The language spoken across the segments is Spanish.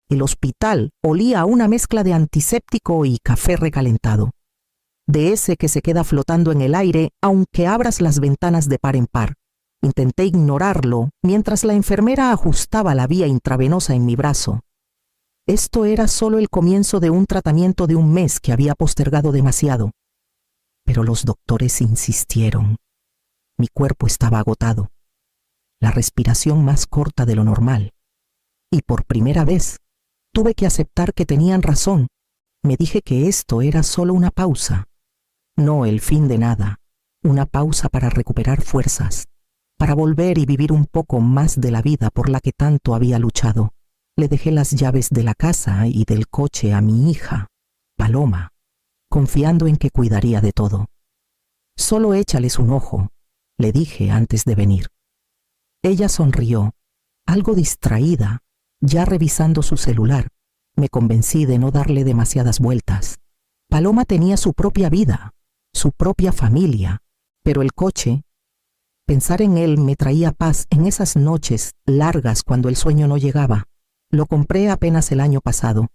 El hospital olía a una mezcla de antiséptico y café recalentado, de ese que se queda flotando en el aire aunque abras las ventanas de par en par. Intenté ignorarlo mientras la enfermera ajustaba la vía intravenosa en mi brazo. Esto era solo el comienzo de un tratamiento de un mes que había postergado demasiado. Pero los doctores insistieron. Mi cuerpo estaba agotado, la respiración más corta de lo normal. Y por primera vez, tuve que aceptar que tenían razón. Me dije que esto era solo una pausa, no el fin de nada, una pausa para recuperar fuerzas, para volver y vivir un poco más de la vida por la que tanto había luchado. Le dejé las llaves de la casa y del coche a mi hija, Paloma, confiando en que cuidaría de todo. Solo échales un ojo, le dije antes de venir. Ella sonrió, algo distraída, ya revisando su celular. Me convencí de no darle demasiadas vueltas. Paloma tenía su propia vida, su propia familia, pero el coche, pensar en él me traía paz en esas noches largas cuando el sueño no llegaba. Lo compré apenas el año pasado.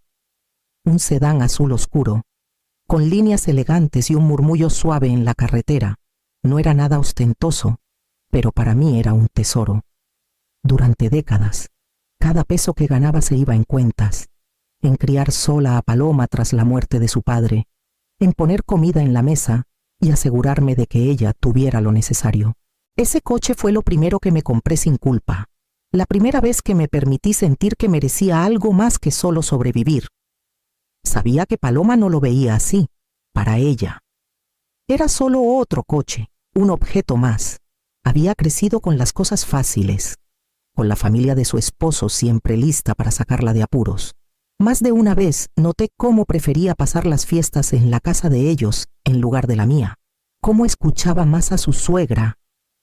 Un sedán azul oscuro, con líneas elegantes y un murmullo suave en la carretera. No era nada ostentoso, pero para mí era un tesoro. Durante décadas, cada peso que ganaba se iba en cuentas, en criar sola a Paloma tras la muerte de su padre, en poner comida en la mesa y asegurarme de que ella tuviera lo necesario. Ese coche fue lo primero que me compré sin culpa, la primera vez que me permití sentir que merecía algo más que solo sobrevivir. Sabía que Paloma no lo veía así, para ella. Era solo otro coche, un objeto más. Había crecido con las cosas fáciles, con la familia de su esposo siempre lista para sacarla de apuros. Más de una vez noté cómo prefería pasar las fiestas en la casa de ellos en lugar de la mía, cómo escuchaba más a su suegra,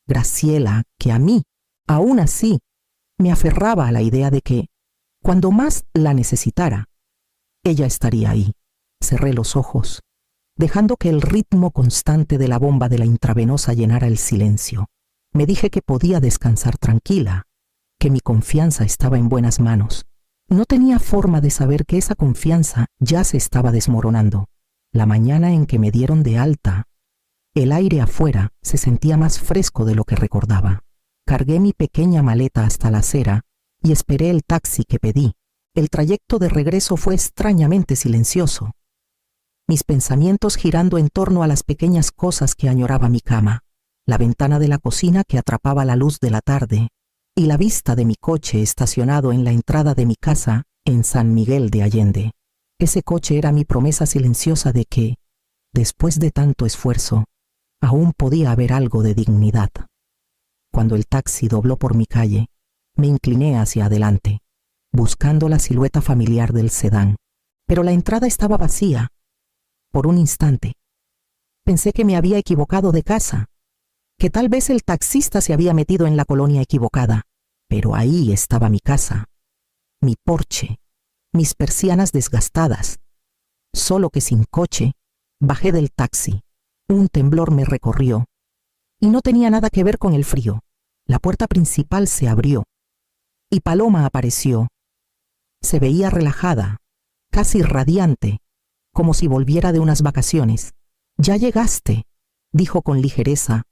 Graciela, que a mí. Aún así, me aferraba a la idea de que, cuando más la necesitara, ella estaría ahí. Cerré los ojos, dejando que el ritmo constante de la bomba de la intravenosa llenara el silencio. Me dije que podía descansar tranquila, que mi confianza estaba en buenas manos. No tenía forma de saber que esa confianza ya se estaba desmoronando. La mañana en que me dieron de alta, el aire afuera se sentía más fresco de lo que recordaba. Cargué mi pequeña maleta hasta la acera y esperé el taxi que pedí. El trayecto de regreso fue extrañamente silencioso, mis pensamientos girando en torno a las pequeñas cosas que añoraba mi cama, la ventana de la cocina que atrapaba la luz de la tarde y la vista de mi coche estacionado en la entrada de mi casa en San Miguel de Allende. Ese coche era mi promesa silenciosa de que, después de tanto esfuerzo, aún podía haber algo de dignidad. Cuando el taxi dobló por mi calle, me incliné hacia adelante, buscando la silueta familiar del sedán, pero la entrada estaba vacía. Por un instante, pensé que me había equivocado de casa, que tal vez el taxista se había metido en la colonia equivocada, pero ahí estaba mi casa, mi porche, mis persianas desgastadas. Solo que sin coche, bajé del taxi. Un temblor me recorrió, y no tenía nada que ver con el frío. La puerta principal se abrió, y Paloma apareció. Se veía relajada, casi radiante, como si volviera de unas vacaciones. «Ya llegaste», dijo con ligereza,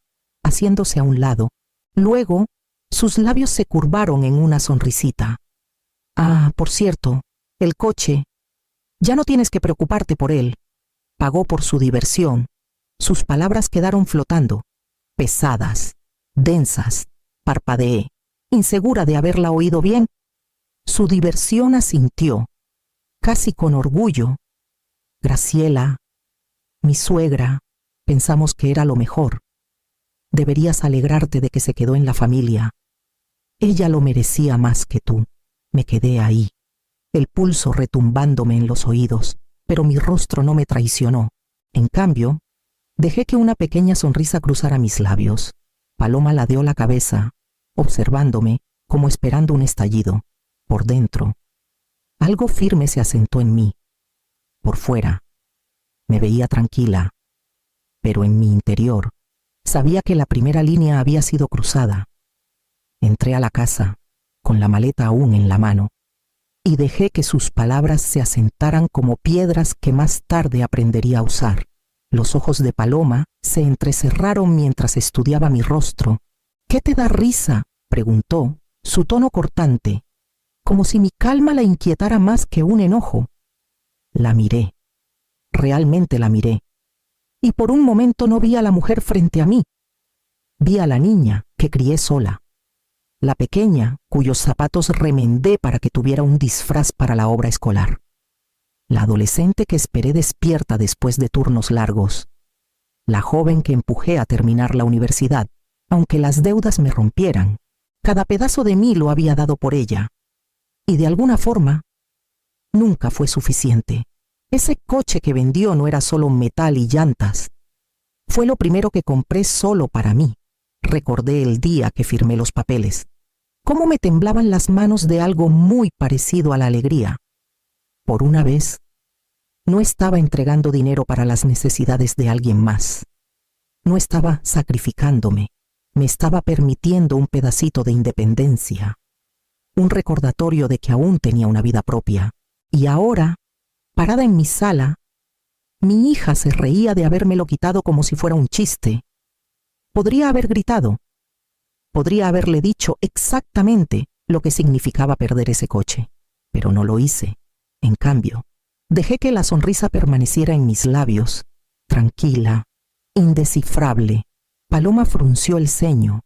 haciéndose a un lado. Luego, sus labios se curvaron en una sonrisita. «Ah, por cierto, el coche, ya no tienes que preocuparte por él. Pagó por su diversión». Sus palabras quedaron flotando, pesadas, densas. Parpadeé, insegura de haberla oído bien. Su diversión, asintió, casi con orgullo. Graciela, mi suegra, pensamos que era lo mejor. Deberías alegrarte de que se quedó en la familia. Ella lo merecía más que tú. Me quedé ahí, el pulso retumbándome en los oídos, pero mi rostro no me traicionó. En cambio, dejé que una pequeña sonrisa cruzara mis labios. Paloma ladeó la cabeza, observándome como esperando un estallido. Por dentro, algo firme se asentó en mí. Por fuera, me veía tranquila, pero en mi interior sabía que la primera línea había sido cruzada. Entré a la casa, con la maleta aún en la mano, y dejé que sus palabras se asentaran como piedras que más tarde aprendería a usar. Los ojos de Paloma se entrecerraron mientras estudiaba mi rostro. «¿Qué te da risa?», preguntó, su tono cortante, como si mi calma la inquietara más que un enojo. La miré. Realmente la miré. Y por un momento no vi a la mujer frente a mí. Vi a la niña que crié sola. La pequeña cuyos zapatos remendé para que tuviera un disfraz para la obra escolar. La adolescente que esperé despierta después de turnos largos. La joven que empujé a terminar la universidad, aunque las deudas me rompieran. Cada pedazo de mí lo había dado por ella. Y de alguna forma, nunca fue suficiente. Ese coche que vendió no era solo metal y llantas. Fue lo primero que compré solo para mí. Recordé el día que firmé los papeles. Cómo me temblaban las manos de algo muy parecido a la alegría. Por una vez, no estaba entregando dinero para las necesidades de alguien más. No estaba sacrificándome. Me estaba permitiendo un pedacito de independencia. Un recordatorio de que aún tenía una vida propia. Y ahora, parada en mi sala, mi hija se reía de habérmelo quitado como si fuera un chiste. Podría haber gritado. Podría haberle dicho exactamente lo que significaba perder ese coche, pero no lo hice. En cambio, dejé que la sonrisa permaneciera en mis labios, tranquila, indescifrable. Paloma frunció el ceño,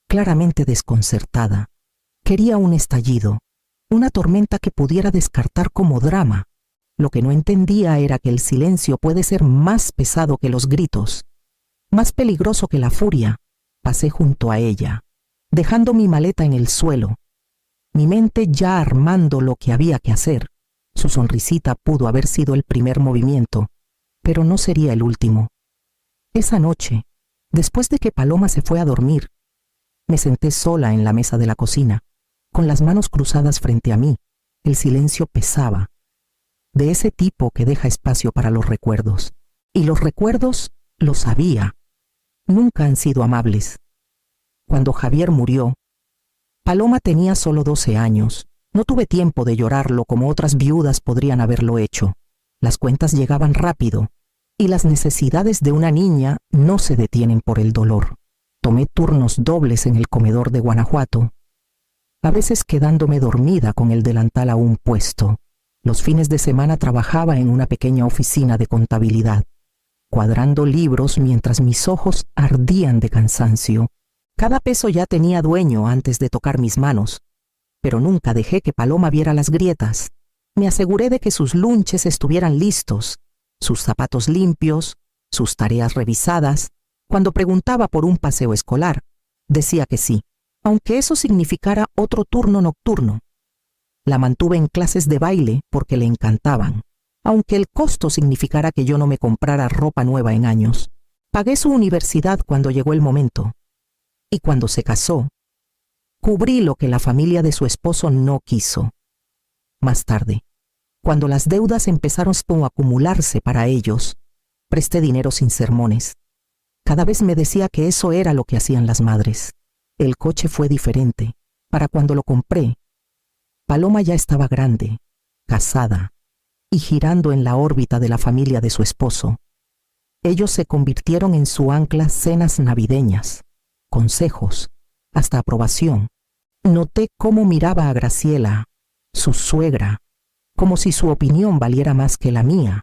claramente desconcertada. Quería un estallido, una tormenta que pudiera descartar como drama. Lo que no entendía era que el silencio puede ser más pesado que los gritos, más peligroso que la furia. Pasé junto a ella, dejando mi maleta en el suelo, mi mente ya armando lo que había que hacer. Su sonrisita pudo haber sido el primer movimiento, pero no sería el último. Esa noche, después de que Paloma se fue a dormir, me senté sola en la mesa de la cocina, con las manos cruzadas frente a mí. El silencio pesaba, de ese tipo que deja espacio para los recuerdos. Y los recuerdos, lo sabía, nunca han sido amables. Cuando Javier murió, Paloma tenía solo 12 años. No tuve tiempo de llorarlo como otras viudas podrían haberlo hecho. Las cuentas llegaban rápido, y las necesidades de una niña no se detienen por el dolor. Tomé turnos dobles en el comedor de Guanajuato, a veces quedándome dormida con el delantal aún puesto. Los fines de semana trabajaba en una pequeña oficina de contabilidad, cuadrando libros mientras mis ojos ardían de cansancio. Cada peso ya tenía dueño antes de tocar mis manos, pero nunca dejé que Paloma viera las grietas. Me aseguré de que sus lunches estuvieran listos, sus zapatos limpios, sus tareas revisadas. Cuando preguntaba por un paseo escolar, decía que sí, aunque eso significara otro turno nocturno. La mantuve en clases de baile porque le encantaban, aunque el costo significara que yo no me comprara ropa nueva en años. Pagué su universidad cuando llegó el momento. Y cuando se casó, cubrí lo que la familia de su esposo no quiso. Más tarde, cuando las deudas empezaron a acumularse para ellos, presté dinero sin sermones. Cada vez me decía que eso era lo que hacían las madres. El coche fue diferente. Para cuando lo compré, Paloma ya estaba grande, casada y girando en la órbita de la familia de su esposo. Ellos se convirtieron en su ancla cenas navideñas, consejos, hasta aprobación. Noté cómo miraba a Graciela, su suegra, como si su opinión valiera más que la mía.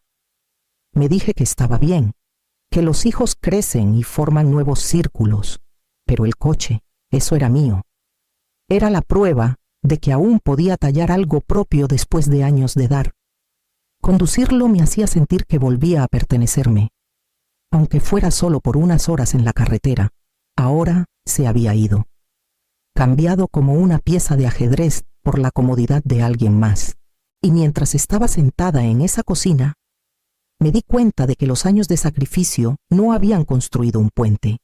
Me dije que estaba bien, que los hijos crecen y forman nuevos círculos, pero el coche, eso era mío. Era la prueba de que aún podía tallar algo propio después de años de dar. Conducirlo me hacía sentir que volvía a pertenecerme. Aunque fuera solo por unas horas en la carretera, ahora se había ido, cambiado como una pieza de ajedrez por la comodidad de alguien más. Y mientras estaba sentada en esa cocina, me di cuenta de que los años de sacrificio no habían construido un puente,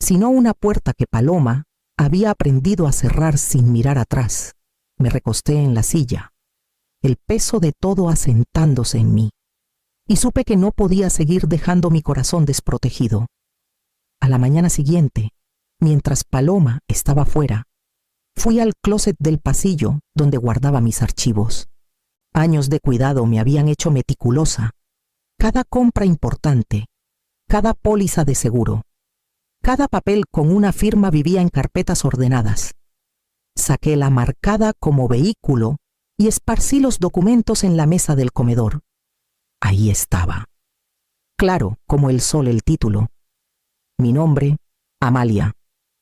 sino una puerta que Paloma había aprendido a cerrar sin mirar atrás. Me recosté en la silla, el peso de todo asentándose en mí, y supe que no podía seguir dejando mi corazón desprotegido. A la mañana siguiente, mientras Paloma estaba fuera, fui al closet del pasillo donde guardaba mis archivos. Años de cuidado me habían hecho meticulosa. Cada compra importante, cada póliza de seguro, cada papel con una firma vivía en carpetas ordenadas. Saqué la marcada como vehículo y esparcí los documentos en la mesa del comedor. Ahí estaba. Claro, como el sol el título. Mi nombre, Amalia,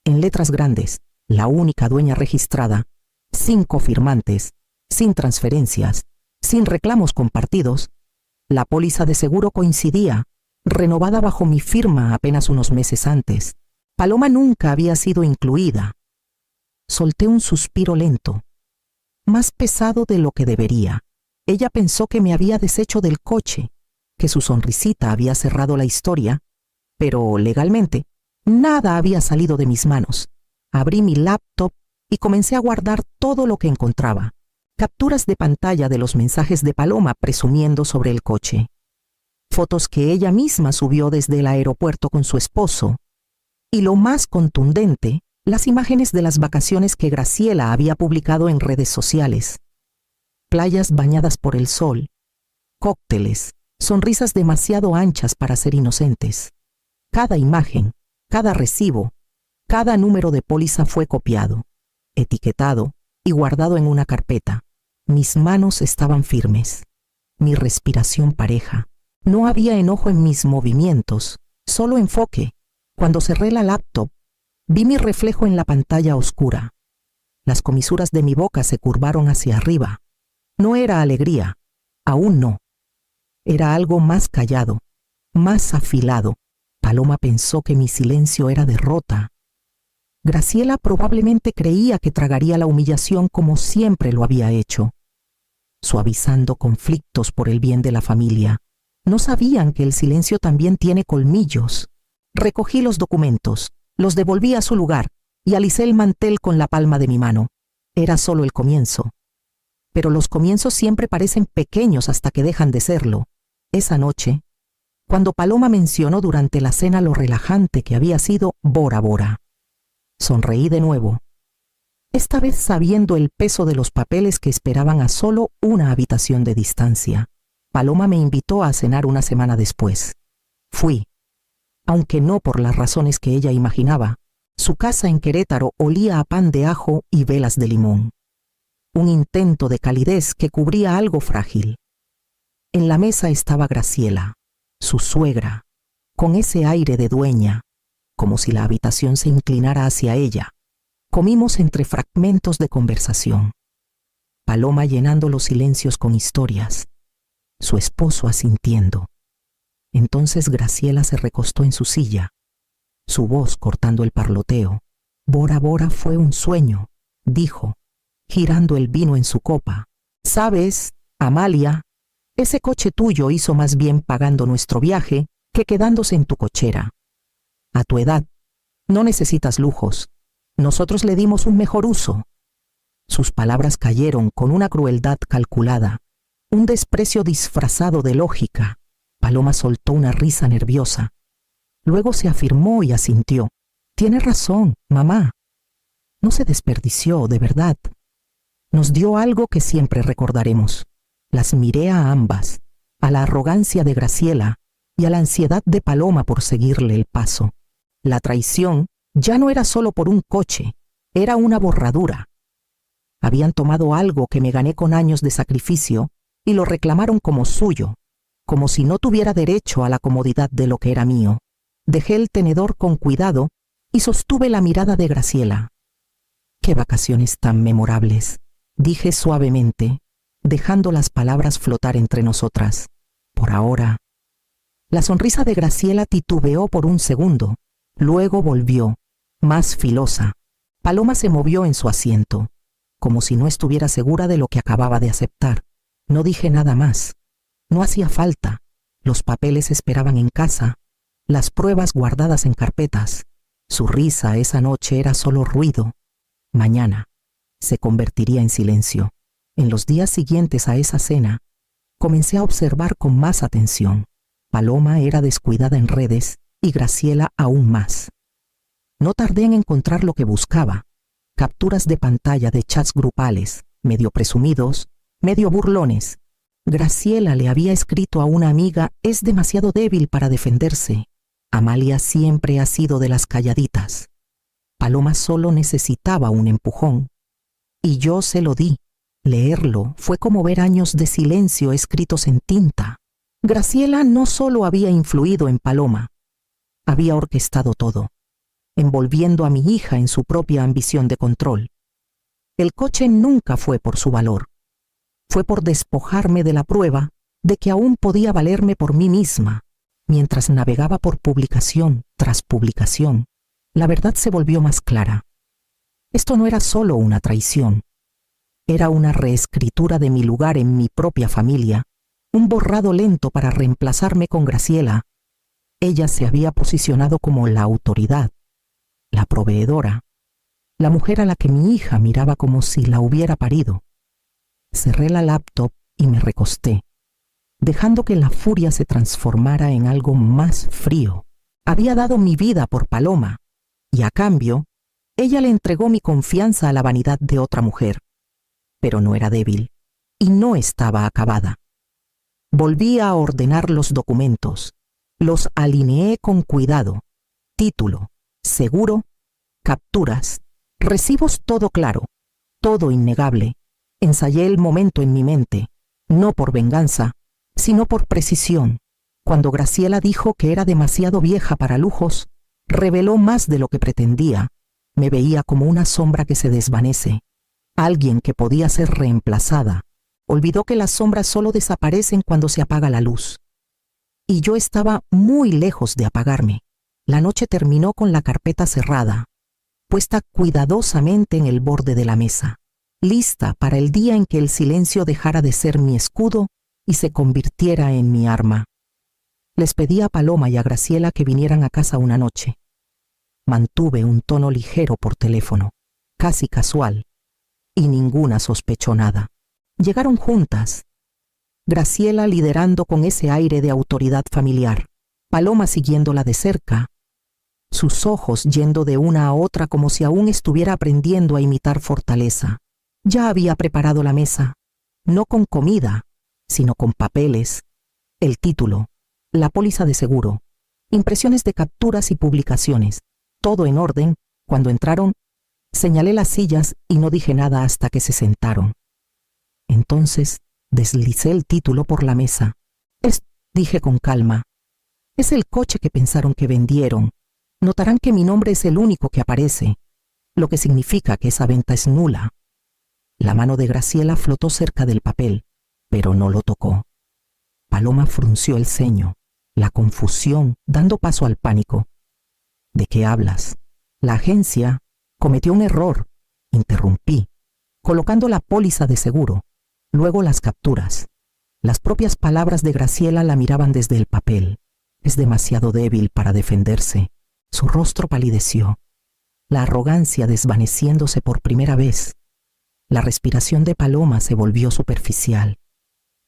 en letras grandes, la única dueña registrada, sin cofirmantes, sin transferencias, sin reclamos compartidos. La póliza de seguro coincidía, renovada bajo mi firma apenas unos meses antes. Paloma nunca había sido incluida. Solté un suspiro lento, más pesado de lo que debería. Ella pensó que me había deshecho del coche, que su sonrisita había cerrado la historia, pero legalmente nada había salido de mis manos. Abrí mi laptop y comencé a guardar todo lo que encontraba. Capturas de pantalla de los mensajes de Paloma presumiendo sobre el coche. Fotos que ella misma subió desde el aeropuerto con su esposo. Y lo más contundente, las imágenes de las vacaciones que Graciela había publicado en redes sociales. Playas bañadas por el sol, cócteles, sonrisas demasiado anchas para ser inocentes. Cada imagen, cada recibo, cada número de póliza fue copiado, etiquetado y guardado en una carpeta. Mis manos estaban firmes, mi respiración pareja. No había enojo en mis movimientos, solo enfoque. Cuando cerré la laptop, vi mi reflejo en la pantalla oscura. Las comisuras de mi boca se curvaron hacia arriba. No era alegría, aún no. Era algo más callado, más afilado. Paloma pensó que mi silencio era derrota. Graciela probablemente creía que tragaría la humillación como siempre lo había hecho, suavizando conflictos por el bien de la familia. No sabían que el silencio también tiene colmillos. Recogí los documentos, los devolví a su lugar y alicé el mantel con la palma de mi mano. Era solo el comienzo. Pero los comienzos siempre parecen pequeños hasta que dejan de serlo. Esa noche, cuando Paloma mencionó durante la cena lo relajante que había sido Bora Bora, sonreí de nuevo, esta vez sabiendo el peso de los papeles que esperaban a solo una habitación de distancia. Paloma me invitó a cenar una semana después. Fui, aunque no por las razones que ella imaginaba. Su casa en Querétaro olía a pan de ajo y velas de limón. Un intento de calidez que cubría algo frágil. En la mesa estaba Graciela, su suegra, con ese aire de dueña, como si la habitación se inclinara hacia ella. Comimos entre fragmentos de conversación. Paloma llenando los silencios con historias, su esposo asintiendo. Entonces Graciela se recostó en su silla, su voz cortando el parloteo. Bora Bora fue un sueño, dijo, girando el vino en su copa. ¿Sabes, Amalia? Ese coche tuyo hizo más bien pagando nuestro viaje que quedándose en tu cochera. A tu edad, no necesitas lujos. Nosotros le dimos un mejor uso. Sus palabras cayeron con una crueldad calculada, un desprecio disfrazado de lógica. Paloma soltó una risa nerviosa. Luego se afirmó y asintió. Tienes razón, mamá. No se desperdició, de verdad. Nos dio algo que siempre recordaremos. Las miré a ambas, a la arrogancia de Graciela y a la ansiedad de Paloma por seguirle el paso. La traición ya no era solo por un coche, era una borradura. Habían tomado algo que me gané con años de sacrificio y lo reclamaron como suyo, como si no tuviera derecho a la comodidad de lo que era mío. Dejé el tenedor con cuidado y sostuve la mirada de Graciela. «Qué vacaciones tan memorables», dije suavemente, dejando las palabras flotar entre nosotras. Por ahora. La sonrisa de Graciela titubeó por un segundo, luego volvió, más filosa. Paloma se movió en su asiento, como si no estuviera segura de lo que acababa de aceptar. No dije nada más. No hacía falta. Los papeles esperaban en casa, las pruebas guardadas en carpetas. Su risa esa noche era solo ruido. Mañana se convertiría en silencio. En los días siguientes a esa cena, comencé a observar con más atención. Paloma era descuidada en redes y Graciela aún más. No tardé en encontrar lo que buscaba. Capturas de pantalla de chats grupales, medio presumidos, medio burlones, Graciela le había escrito a una amiga: es demasiado débil para defenderse. Amalia siempre ha sido de las calladitas. Paloma solo necesitaba un empujón. Y yo se lo di. Leerlo fue como ver años de silencio escritos en tinta. Graciela no solo había influido en Paloma, había orquestado todo, envolviendo a mi hija en su propia ambición de control. El coche nunca fue por su valor. Fue por despojarme de la prueba de que aún podía valerme por mí misma. Mientras navegaba por publicación tras publicación, la verdad se volvió más clara. Esto no era solo una traición. Era una reescritura de mi lugar en mi propia familia, un borrado lento para reemplazarme con Graciela. Ella se había posicionado como la autoridad, la proveedora, la mujer a la que mi hija miraba como si la hubiera parido. Cerré la laptop y me recosté, dejando que la furia se transformara en algo más frío. Había dado mi vida por Paloma, y a cambio, ella le entregó mi confianza a la vanidad de otra mujer. Pero no era débil, y no estaba acabada. Volví a ordenar los documentos. Los alineé con cuidado. Título, seguro, capturas, recibos, todo claro, todo innegable. Ensayé el momento en mi mente, no por venganza, sino por precisión. Cuando Graciela dijo que era demasiado vieja para lujos, reveló más de lo que pretendía. Me veía como una sombra que se desvanece, alguien que podía ser reemplazada. Olvidó que las sombras solo desaparecen cuando se apaga la luz. Y yo estaba muy lejos de apagarme. La noche terminó con la carpeta cerrada, puesta cuidadosamente en el borde de la mesa, lista para el día en que el silencio dejara de ser mi escudo y se convirtiera en mi arma. Les pedí a Paloma y a Graciela que vinieran a casa una noche. Mantuve un tono ligero por teléfono, casi casual, y ninguna sospechó nada. Llegaron juntas, Graciela liderando con ese aire de autoridad familiar, Paloma siguiéndola de cerca, sus ojos yendo de una a otra como si aún estuviera aprendiendo a imitar fortaleza. Ya había preparado la mesa, no con comida, sino con papeles, el título, la póliza de seguro, impresiones de capturas y publicaciones, todo en orden. Cuando entraron, señalé las sillas y no dije nada hasta que se sentaron. Entonces deslicé el título por la mesa. Dije con calma, es el coche que pensaron que vendieron. Notarán que mi nombre es el único que aparece, lo que significa que esa venta es nula. La mano de Graciela flotó cerca del papel, pero no lo tocó. Paloma frunció el ceño, la confusión dando paso al pánico. ¿De qué hablas? La agencia cometió un error, interrumpí, colocando la póliza de seguro, luego las capturas. Las propias palabras de Graciela la miraban desde el papel. Es demasiado débil para defenderse. Su rostro palideció, la arrogancia desvaneciéndose por primera vez. La respiración de Paloma se volvió superficial.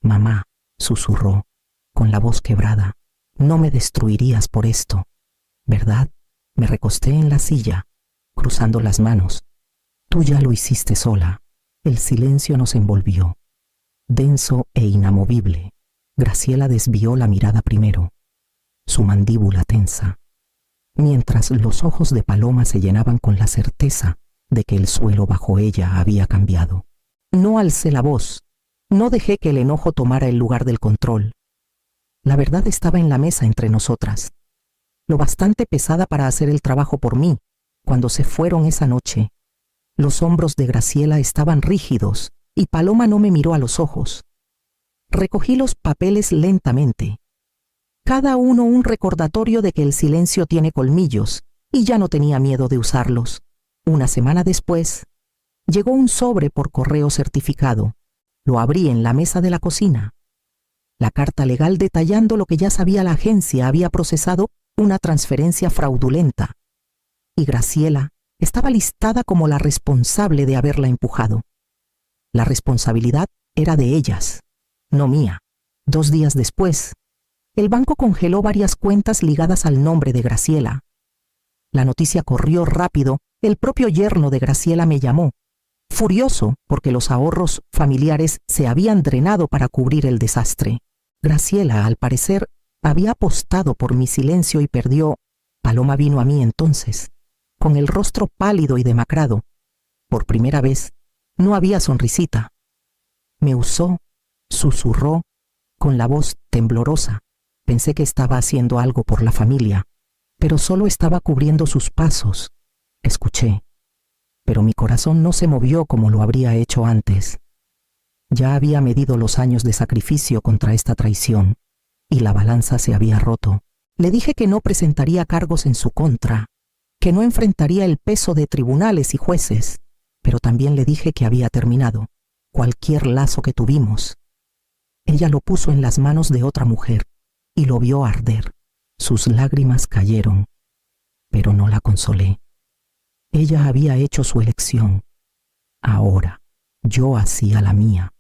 Mamá, susurró, con la voz quebrada, no me destruirías por esto, ¿verdad? Me recosté en la silla, cruzando las manos. Tú ya lo hiciste sola. El silencio nos envolvió, denso e inamovible. Graciela desvió la mirada primero, su mandíbula tensa, mientras los ojos de Paloma se llenaban con la certeza de que el suelo bajo ella había cambiado. No alcé la voz, no dejé que el enojo tomara el lugar del control. La verdad estaba en la mesa entre nosotras, lo bastante pesada para hacer el trabajo por mí. Cuando se fueron esa noche, los hombros de Graciela estaban rígidos y Paloma no me miró a los ojos. Recogí los papeles lentamente, cada uno un recordatorio de que el silencio tiene colmillos, y ya no tenía miedo de usarlos. Una semana después, llegó un sobre por correo certificado. Lo abrí en la mesa de la cocina. La carta legal detallando lo que ya sabía la agencia había procesado una transferencia fraudulenta, y Graciela estaba listada como la responsable de haberla empujado. La responsabilidad era de ellas, no mía. 2 días después, el banco congeló varias cuentas ligadas al nombre de Graciela. La noticia corrió rápido. El propio yerno de Graciela me llamó, furioso porque los ahorros familiares se habían drenado para cubrir el desastre. Graciela, al parecer, había apostado por mi silencio y perdió. Paloma vino a mí entonces, con el rostro pálido y demacrado. Por primera vez, no había sonrisita. Me usó, susurró, con la voz temblorosa. Pensé que estaba haciendo algo por la familia, pero solo estaba cubriendo sus pasos. Escuché, pero mi corazón no se movió como lo habría hecho antes. Ya había medido los años de sacrificio contra esta traición, y la balanza se había roto. Le dije que no presentaría cargos en su contra, que no enfrentaría el peso de tribunales y jueces, pero también le dije que había terminado cualquier lazo que tuvimos. Ella lo puso en las manos de otra mujer y lo vio arder. Sus lágrimas cayeron, pero no la consolé. Ella había hecho su elección. Ahora yo hacía la mía.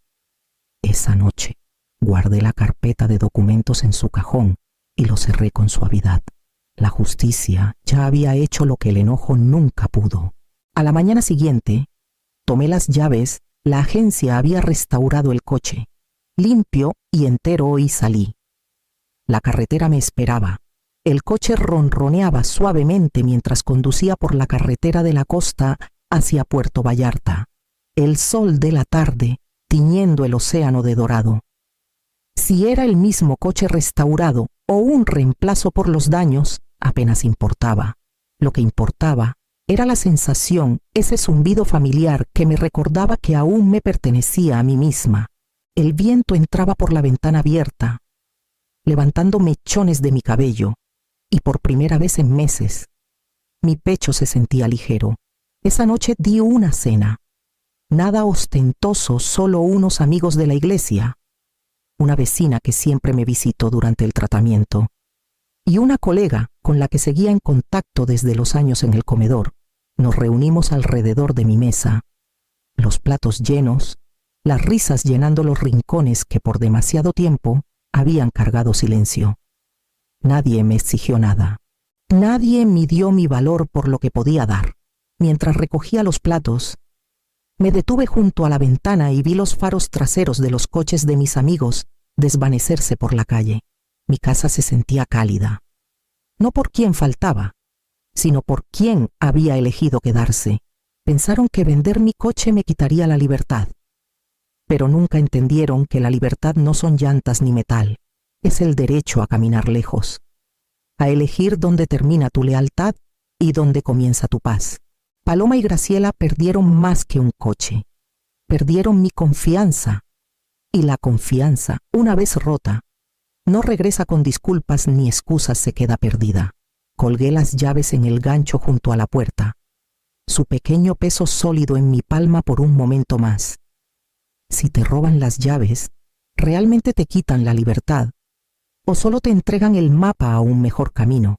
Esa noche guardé la carpeta de documentos en su cajón y lo cerré con suavidad. La justicia ya había hecho lo que el enojo nunca pudo. A la mañana siguiente, tomé las llaves. La agencia había restaurado el coche, limpio y entero, y salí. La carretera me esperaba. El coche ronroneaba suavemente mientras conducía por la carretera de la costa hacia Puerto Vallarta. El sol de la tarde tiñendo el océano de dorado. Si era el mismo coche restaurado o un reemplazo por los daños, apenas importaba. Lo que importaba era la sensación, ese zumbido familiar que me recordaba que aún me pertenecía a mí misma. El viento entraba por la ventana abierta, levantando mechones de mi cabello, y por primera vez en meses, mi pecho se sentía ligero. Esa noche di una cena. Nada ostentoso, solo unos amigos de la iglesia, una vecina que siempre me visitó durante el tratamiento, y una colega con la que seguía en contacto desde los años en el comedor. Nos reunimos alrededor de mi mesa, los platos llenos, las risas llenando los rincones que por demasiado tiempo habían cargado silencio. Nadie me exigió nada. Nadie midió mi valor por lo que podía dar. Mientras recogía los platos, me detuve junto a la ventana y vi los faros traseros de los coches de mis amigos desvanecerse por la calle. Mi casa se sentía cálida. No por quién faltaba, sino por quién había elegido quedarse. Pensaron que vender mi coche me quitaría la libertad, pero nunca entendieron que la libertad no son llantas ni metal, es el derecho a caminar lejos, a elegir dónde termina tu lealtad y dónde comienza tu paz. Paloma y Graciela perdieron más que un coche, perdieron mi confianza, y la confianza, una vez rota, no regresa con disculpas ni excusas, se queda perdida. Colgué las llaves en el gancho junto a la puerta, su pequeño peso sólido en mi palma por un momento más. Si te roban las llaves, ¿realmente te quitan la libertad? ¿O solo te entregan el mapa a un mejor camino?